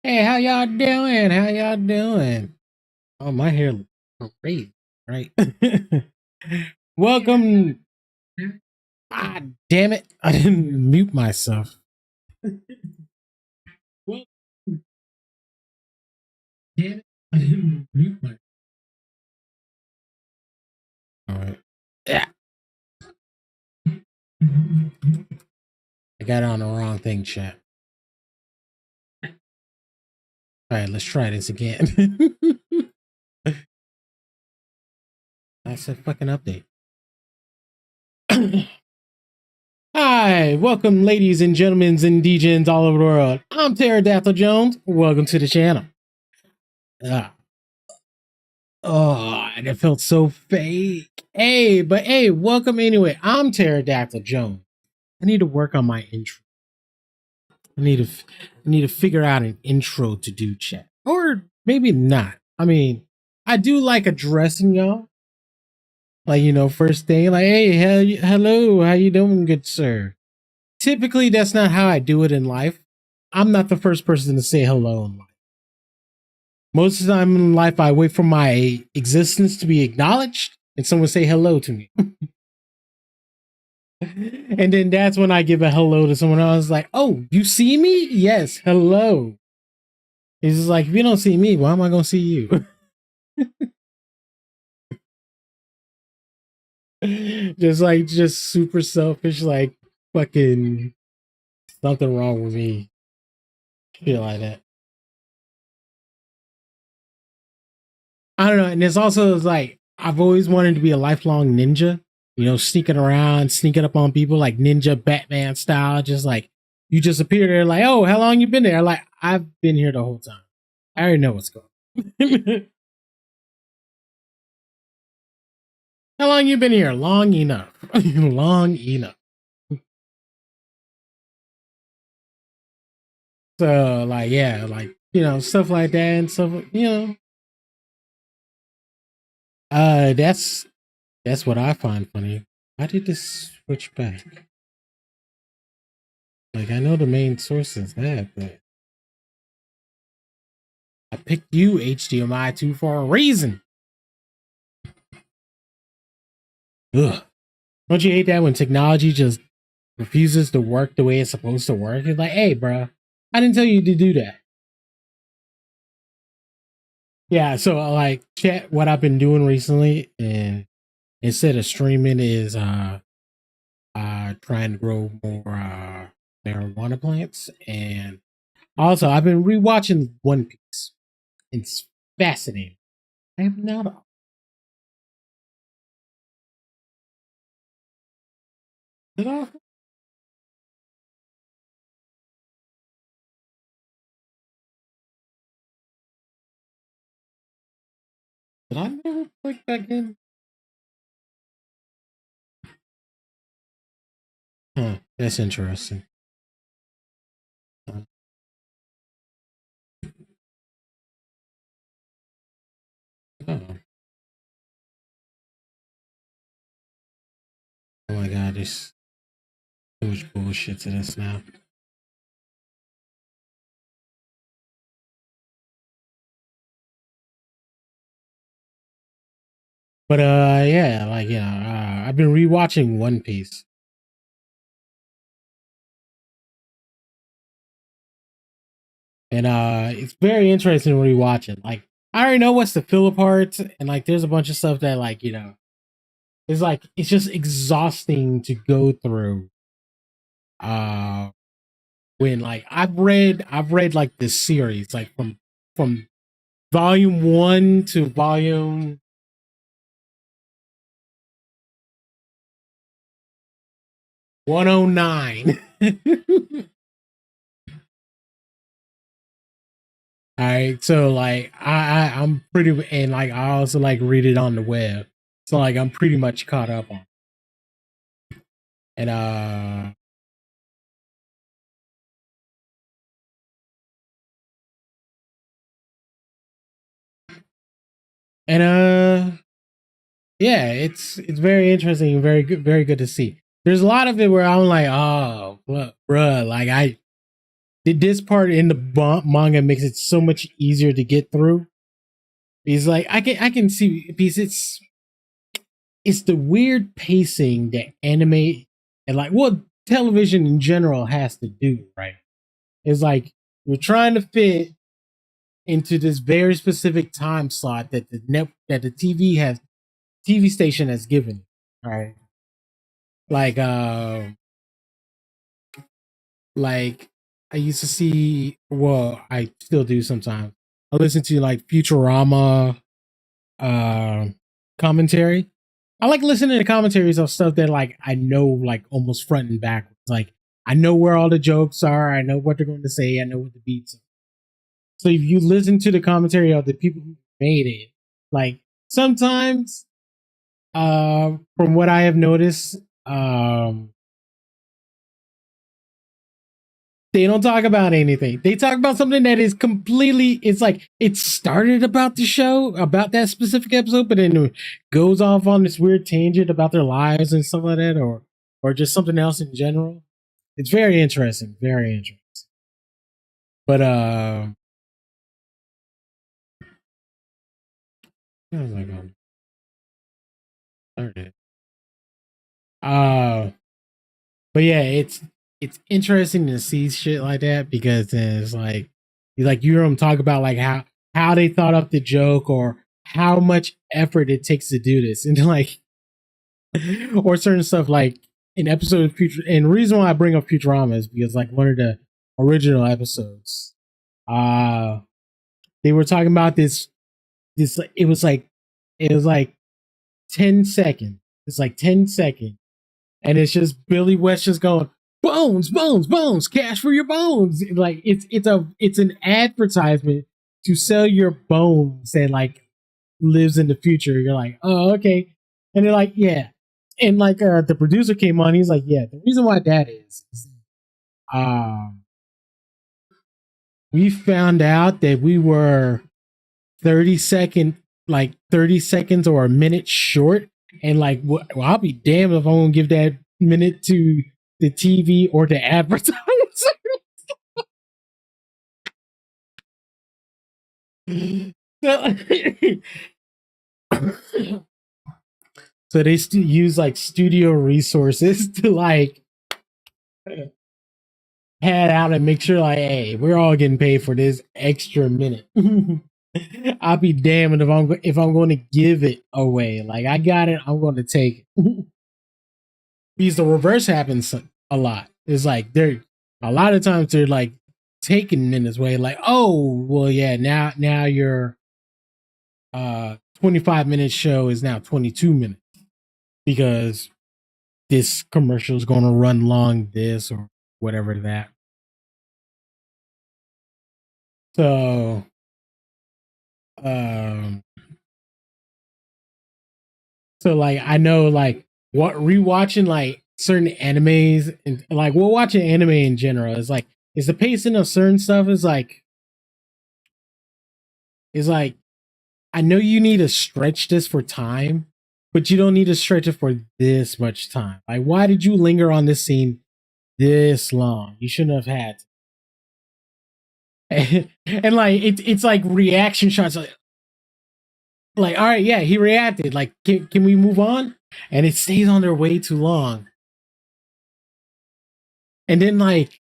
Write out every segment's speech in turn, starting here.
Hey, how y'all doing? How y'all doing? Oh, my hair looks great, right? Welcome. Ah, damn it. I didn't mute myself. Well, damn it. I didn't mute myself. All right. Yeah. I got on the wrong thing, chat. All right, let's try this again. That's a fucking update. Hi, welcome, ladies and gentlemen and DJs all over the world. I'm Pterodactyl Jones. Welcome to the channel. Oh, and it felt so fake. Hey, welcome anyway. I'm Pterodactyl Jones. I need to work on my intro. I need to figure out an intro to do, chat, or maybe not. I mean, I do like addressing y'all, like first thing, like hey, hello, how you doing, good sir. Typically, that's not how I do it in life. I'm not the first person to say hello in life. Most of the time in life, I wait for my existence to be acknowledged and someone say hello to me. And then that's when I give a hello to someone else. Like, oh, you see me? Yes, hello. It's just like, if you don't see me, why am I going to see you? just super selfish, like fucking something wrong with me. Feel like that. I don't know. And it's also like, I've always wanted to be a lifelong ninja, sneaking around, sneaking up on people like ninja Batman style. Just like, you just appear there like, oh, how long you been there? Like, I've been here the whole time. I already know what's going on. How long you been here? Long enough. Long enough. So like yeah, like stuff like that and stuff. That's what I find funny. Why did this switch back? Like I know the main source is that, but I picked you HDMI 2 for a reason. Ugh. Don't you hate that when technology just refuses to work the way it's supposed to work? It's like, hey, bro, I didn't tell you to do that. Yeah, so like chat what I've been doing recently, and instead of streaming is trying to grow more marijuana plants. And also I've been rewatching One Piece. It's fascinating. I am not did I did I never click back in? Huh, that's interesting. Oh. Oh my god, there's so much bullshit to this now. But yeah, like I've been rewatching One Piece. And it's very interesting to rewatch it. Like I already know what's the filler parts, and like there's a bunch of stuff that like, it's like it's just exhausting to go through. When like I've read like this series, like from volume 1 to volume 109. All right, so like I'm pretty, and like I also like read it on the web, so like I'm pretty much caught up on. And yeah, it's very interesting and very good to see. There's a lot of it where I'm like, oh, bruh, like this part in the manga makes it so much easier to get through. He's like, I can see because it's the weird pacing that anime and like television in general has to do, right? It's like we're trying to fit into this very specific time slot that the TV station has given, right? Like like I used to see, well, I still do sometimes. I listen to like Futurama uh commentary. I like listening to commentaries of stuff that like I know like almost front and back. Like I know where all the jokes are, I know what they're going to say, I know what the beats are. So if you listen to the commentary of the people who made it, like sometimes from what I have noticed, they don't talk about anything. They talk about something that is completely, it's like it started about the show, about that specific episode, but then it goes off on this weird tangent about their lives and stuff like that, or just something else in general. It's very interesting, very interesting. But what was I going to but yeah, it's interesting to see shit like that because it's like you hear them talk about like how they thought up the joke or how much effort it takes to do this and like or certain stuff like in episode of Future. And the reason why I bring up Futurama is because like one of the original episodes, uh they were talking about this it was like 10 seconds. It's like 10 seconds and it's just Billy West just going bones, bones, bones, cash for your bones. Like it's an advertisement to sell your bones that like lives in the future. You're like, oh, okay, and they're like, yeah, and like the producer came on. He's like, yeah, the reason why that is um, we found out that we were 30 seconds or a minute short, and like, well, I'll be damned if I won't give that minute to the TV or the advertiser. So they use like studio resources to like pad out and make sure like, hey, we're all getting paid for this extra minute. I'll be damned if I'm going to give it away. Like I got it, I'm going to take it. Because the reverse happens a lot. It's like they're a lot of times they're like taking minutes away. Like, oh, well, yeah, now your 25-minute show is now 22 minutes because this commercial is going to run long this or whatever that. So um so like I know like what rewatching like certain animes and like we're watching anime in general is like is the pacing of certain stuff is like I know you need to stretch this for time, but you don't need to stretch it for this much time. Like why did you linger on this scene this long? You shouldn't have had and like it's like reaction shots like all right, yeah, he reacted, like can we move on, and it stays on there way too long. And then like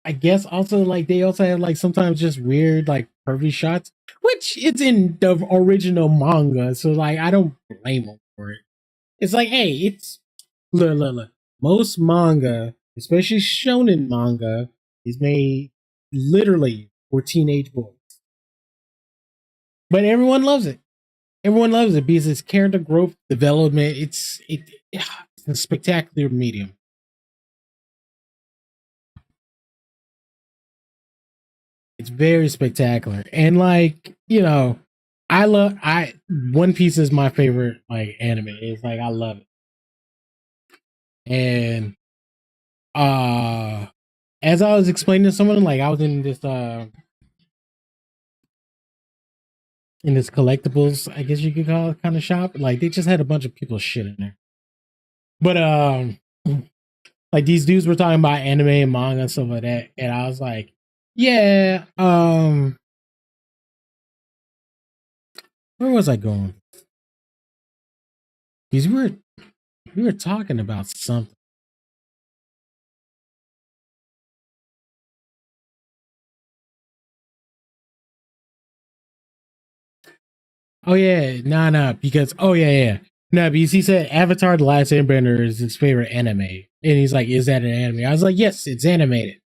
I guess also like they also have like sometimes just weird like pervy shots, which it's in the original manga, so like I don't blame them for it. It's like, hey, it's look. Most manga, especially shonen manga, is made literally for teenage boys. But everyone loves it. Everyone loves it because it's character growth, development. It's a spectacular medium. It's very spectacular, and like I One Piece is my favorite like anime. It's like I love it, and uh, as I was explaining to someone, like I was in this collectibles, I guess you could call it, kind of shop. Like they just had a bunch of people shit in there, but like these dudes were talking about anime and manga and stuff like that, and I was like, Yeah. Where was I going? Because we were talking about something. Oh yeah, nah, because yeah. No, because he said Avatar: The Last Airbender is his favorite anime, and he's like, "Is that an anime?" I was like, "Yes, it's animated.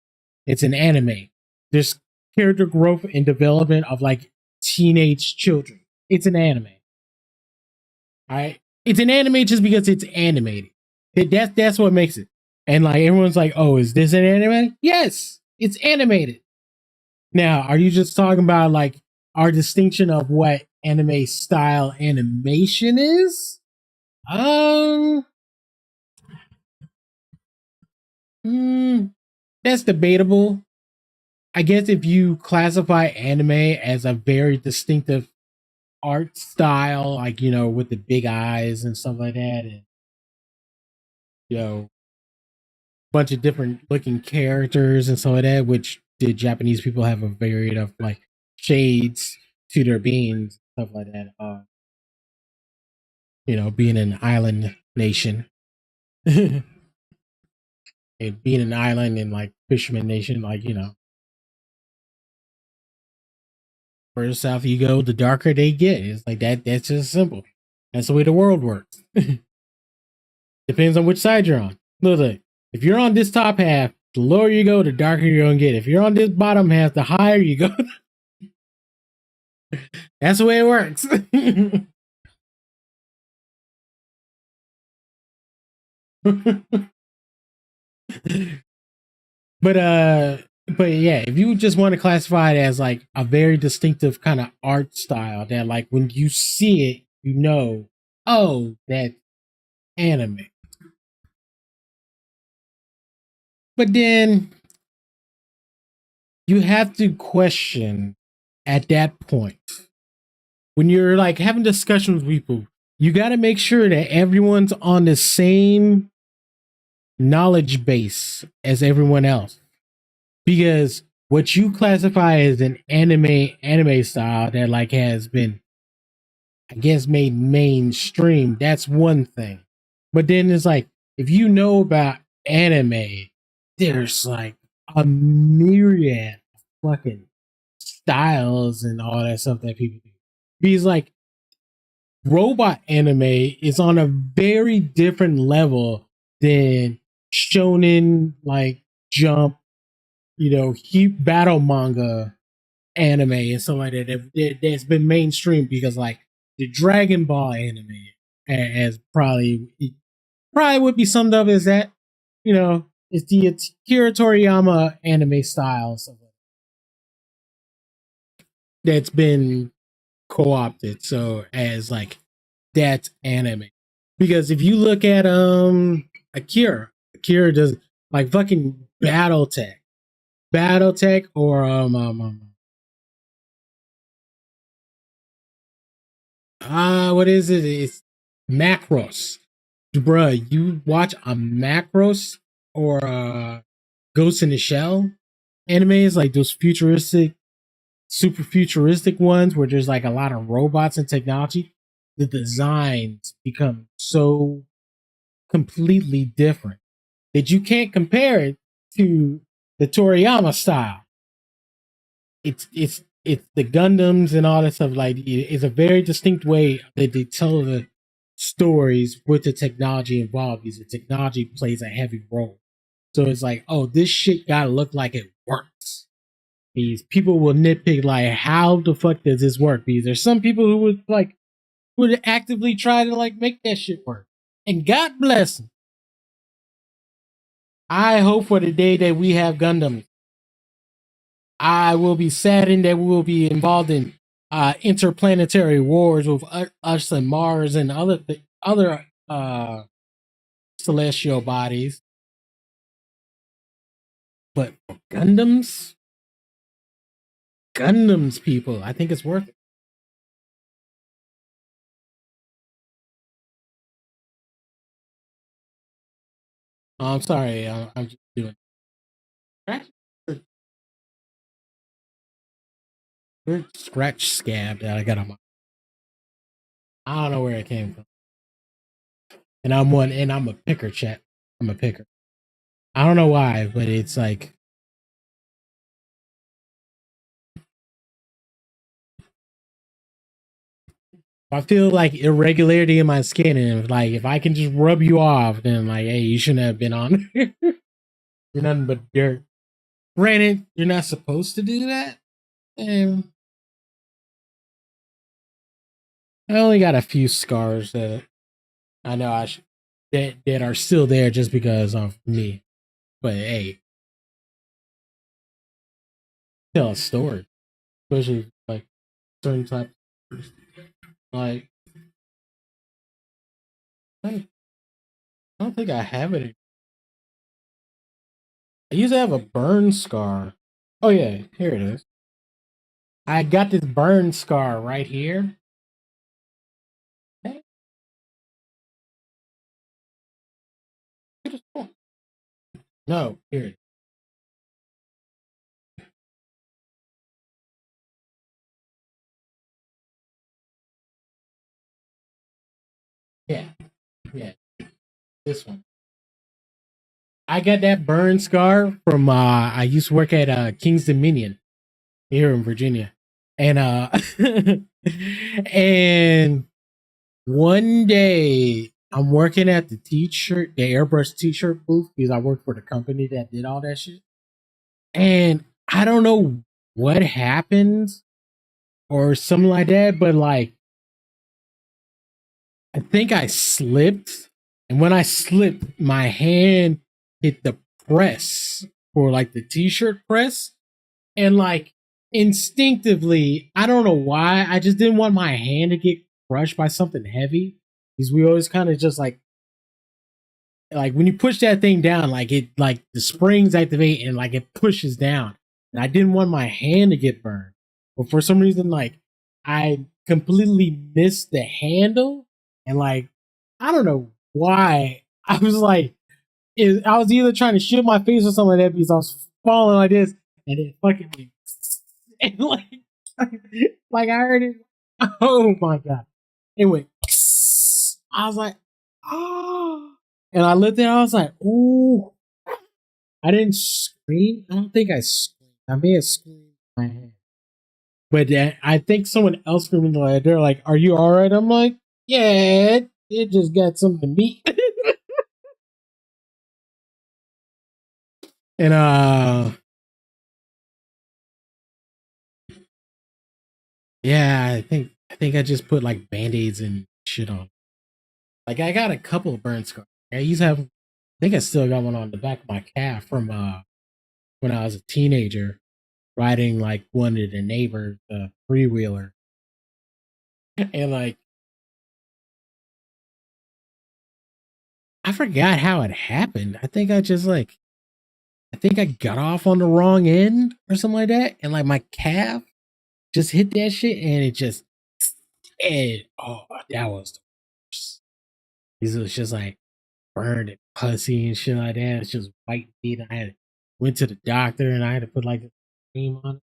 It's an anime. There's character growth and development of like teenage children. It's an anime. All right, it's an anime just because it's animated. That's what makes it. And like everyone's like, "Oh, is this an anime?" Yes, it's animated. Now, are you just talking about like our distinction of what anime style animation is? Um, mm, that's debatable. I guess if you classify anime as a very distinctive art style, like with the big eyes and stuff like that, and you know, bunch of different looking characters and stuff like that, which the Japanese people have a variety of like shades to their beings, stuff like that. Being an island nation, and being an island and like fisherman nation, like further south you go, the darker they get. It's like that. That's just simple. That's the way the world works. Depends on which side you're on. Look, if you're on this top half, the lower you go, the darker you're gonna get. If you're on this bottom half, the higher you go. That's the way it works. but uh, but yeah, if you just want to classify it as like a very distinctive kind of art style that like when you see it, oh, that anime. But then you have to question at that point when you're like having discussions with people, you got to make sure that everyone's on the same knowledge base as everyone else. Because what you classify as an anime style that like has been, I guess, made mainstream, that's one thing. But then it's like if you know about anime, there's like a myriad of fucking styles and all that stuff that people do. Because like robot anime is on a very different level than shonen like jump, battle manga anime and stuff like that's been mainstream because like the Dragon Ball anime as probably would be summed up as that, it's the Akira Toriyama anime style so that's been co-opted so as like that's anime. Because if you look at Akira does like fucking Battletech or what is it? It's Macross. Bruh, you watch a Macross or Ghost in the Shell animes, like those super futuristic ones where there's like a lot of robots and technology, the designs become so completely different that you can't compare it to the Toriyama style. It's the Gundams and all that stuff. Like it's a very distinct way that they tell the stories with the technology involved. Because the technology plays a heavy role. So it's like, oh, this shit gotta look like it works. These people will nitpick like, how the fuck does this work? Because there's some people who would actively try to like make that shit work. And God bless them. I hope for the day that we have Gundams. I will be saddened that we will be involved in interplanetary wars with us and Mars and other celestial bodies. But for Gundams, people, I think it's worth it. I'm sorry, I'm just doing. weird scratch scab that I got on my. I don't know where it came from. And I'm a picker, chat. I'm a picker. I don't know why, but it's like I feel like irregularity in my skin, and like if I can just rub you off, then like, hey, you shouldn't have been on. You're nothing but dirt. Granted, you're not supposed to do that. And I only got a few scars that I know that are still there just because of me. But hey, tell a story, especially like certain types. Like I don't think I have it. I used to have a burn scar. Oh yeah, here it is. I got this burn scar right here. Hey, no, here it is. Yeah, yeah, this one. I got that burn scar from I used to work at King's Dominion here in Virginia. And and one day I'm working at the the airbrush t-shirt booth because I worked for the company that did all that shit. And I don't know what happened or something like that, but like I think I slipped. And when I slipped, my hand hit the press for like the t-shirt press. And like instinctively, I don't know why, I just didn't want my hand to get crushed by something heavy. Because we always kind of just like when you push that thing down, like it like the springs activate and like it pushes down. And I didn't want my hand to get burned. But for some reason, like I completely missed the handle and like I don't know why. I was like I was either trying to shield my face or something like that because I was falling like this and it fucking and like I heard it. Oh my god! It went. I was like, oh, and I looked at it. I was like, ooh. I didn't scream. I don't think I screamed. I may have screamed in my head, but I think someone else screamed in the head. They're like, "Are you all right?" I'm like, "Yeah, it just got something to meet." And yeah, I think I just put like band-aids and shit on. Like I got a couple of burn scars. I used to have I think I still got one on the back of my calf from when I was a teenager riding like one of the neighbors three wheeler. And like I forgot how it happened. I think I just like I think I got off on the wrong end or something like that. And like my calf just hit that shit and it just and oh that was the worst. It was just like burned and pussy and shit like that. It's just white meat. I had went to the doctor and I had to put like a cream on it.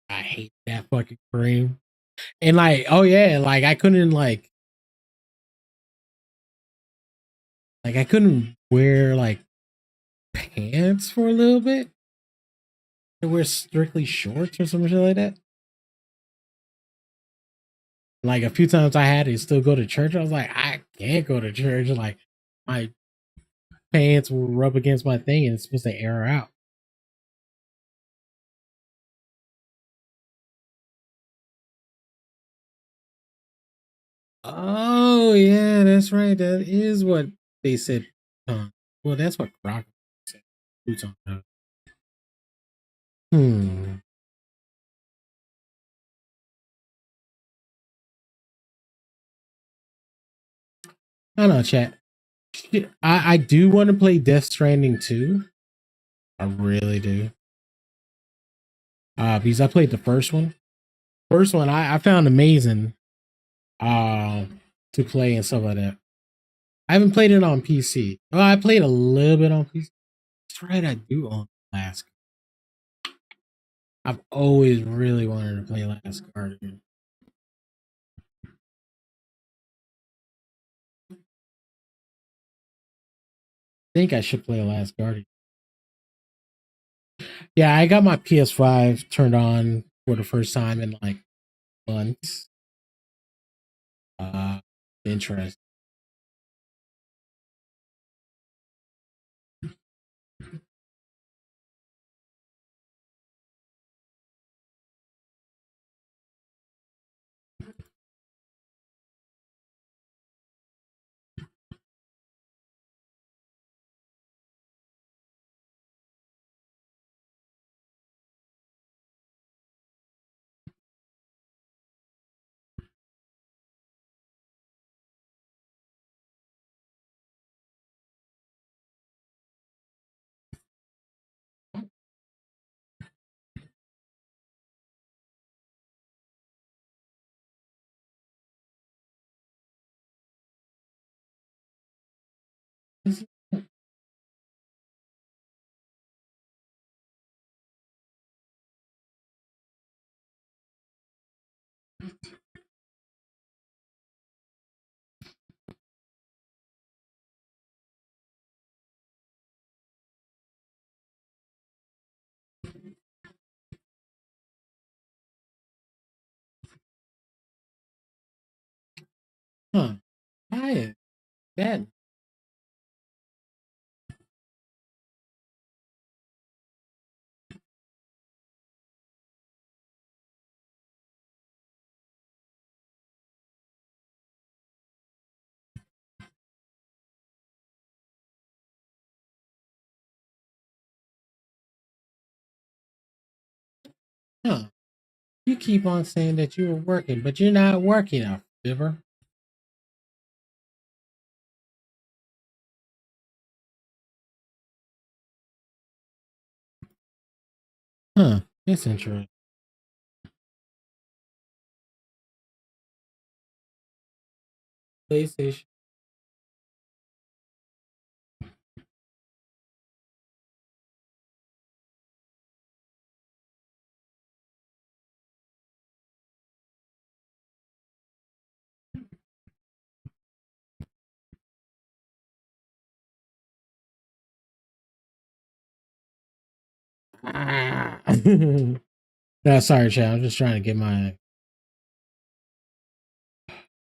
I hate that fucking cream. And like, oh yeah, like I couldn't like I couldn't wear like pants for a little bit. I wear strictly shorts or some shit like that. Like a few times I had to still go to church. I was like, I can't go to church. Like my pants will rub against my thing and it's supposed to air out. Oh yeah, that's right. That is what they said. Well, that's what Croc said. Boots on toes. Hmm. I don't know, chat. I do want to play Death Stranding too. I really do. Because I played the first one. First one I found amazing. Uh, to play and stuff like that. I haven't played it on PC. Well, I played a little bit on PC. That's right, I do own Alaska. I've always really wanted to play Last Guardian. I think I should play Last Guardian. Yeah, I got my PS5 turned on for the first time in like months. Uh, Interesting. Huh? Why is that? Huh? You keep on saying that you were working, but you're not working out, Fibber. Huh? That's interesting. PlayStation. Ah. No, sorry, Chad. I'm just trying to get my